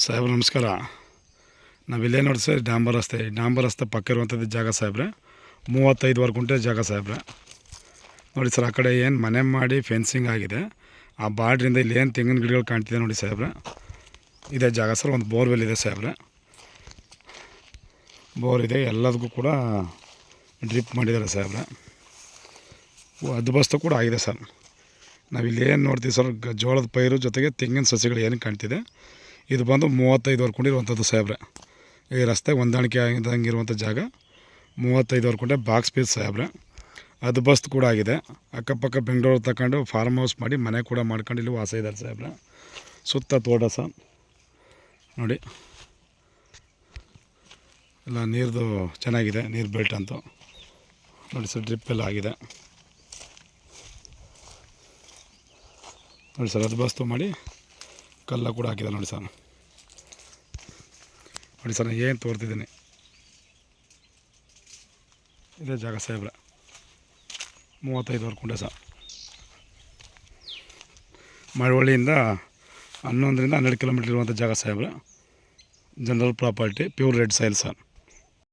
ಸಾಹೇಬ್ರೆ ನಮಸ್ಕಾರ. ನಾವಿಲ್ಲೇ ನೋಡಿ ಸರ್, ಡಾಂಬರ್ ರಸ್ತೆ ಪಕ್ಕ ಇರುವಂಥದ್ದು ಜಾಗ ಸಾಹೇಬ್ರೆ. 35 ಗುಂಟೆ ಜಾಗ ಸಾಹೇಬ್ರೆ. ನೋಡಿ ಸರ್, ಆ ಕಡೆ ಏನು ಮನೆ ಮಾಡಿ ಫೆನ್ಸಿಂಗ್ ಆಗಿದೆ, ಆ ಬಾರ್ಡ್ರಿಂದ ಇಲ್ಲಿ ಏನು ತೆಂಗಿನ ಗಿಡಗಳು ಕಾಣ್ತಿದೆ ನೋಡಿ ಸಾಹೇಬ್ರೆ, ಇದೇ ಜಾಗ ಸರ್. ಒಂದು ಬೋರ್ವೆಲ್ ಇದೆ ಸಾಹೇಬ್ರೆ, ಬೋರ್ ಇದೆ, ಎಲ್ಲದಕ್ಕೂ ಕೂಡ ಡ್ರಿಪ್ ಮಾಡಿದ್ದಾರೆ ಸಾಹೇಬ್ರೆ. ಅದು ಬಸ್ತು ಕೂಡ ಆಗಿದೆ ಸರ್. ನಾವಿಲ್ಲಿ ಏನು ನೋಡ್ತೀವಿ ಸರ್, ಜೋಳದ ಪೈರು ಜೊತೆಗೆ ತೆಂಗಿನ ಸಸಿಗಳು ಏನು ಕಾಣ್ತಿದೆ, ಇದು ಬಂದು 35 ಗುಂಟೆ ಇರುವಂಥದ್ದು ಸಾಹೇಬ್ರೆ. ಈ ರಸ್ತೆ ಹೊಂದಾಣಿಕೆ ಆಗಿದ್ದಂಗೆ ಇರುವಂಥ ಜಾಗ 35 ಗುಂಟೆ ಬಾಕ್ಸ್ ಪೀಸ್ ಸಾಹೇಬ್ರೆ. ಅದು ಬಸ್ತು ಕೂಡ ಆಗಿದೆ. ಅಕ್ಕಪಕ್ಕ ಬೆಂಗಳೂರು ತಗೊಂಡು ಫಾರ್ಮ್ ಹೌಸ್ ಮಾಡಿ ಮನೆ ಕೂಡ ಮಾಡ್ಕೊಂಡು ಇಲ್ಲಿ ವಾಸ ಇದ್ದಾರೆ ಸಾಹೇಬ್ರೆ. ಸುತ್ತ ತೋಟ ಸರ್ ನೋಡಿ, ಎಲ್ಲ ನೀರ್ದು ಚೆನ್ನಾಗಿದೆ, ನೀರು ಬೆಲ್ಟ್ ಅಂತೂ ನೋಡಿ ಸರ್. ಡ್ರಿಪ್ ಎಲ್ಲ ಆಗಿದೆ ನೋಡಿ ಸರ್. ಅದು ಬಸ್ತು ಮಾಡಿ ಕಲ್ಲ ಕೂಡ ಹಾಕಿದೆ ನೋಡಿ ಸರ್. ನೋಡಿ ಸರ್, ನಾನು ಏನು ತೋರ್ತಿದ್ದೀನಿ, ಇದೇ ಜಾಗ ಸಾಹೇಬ್ರೆ. 35 ಗುಂಟೆ ಸರ್. ಮಳವಳ್ಳಿಯಿಂದ 11 ರಿಂದ 12 ಕಿಲೋಮೀಟ್ರ್ ಇರುವಂಥ ಜಾಗ ಸಾಹೇಬ್ರೆ. General property, pure red soil sir.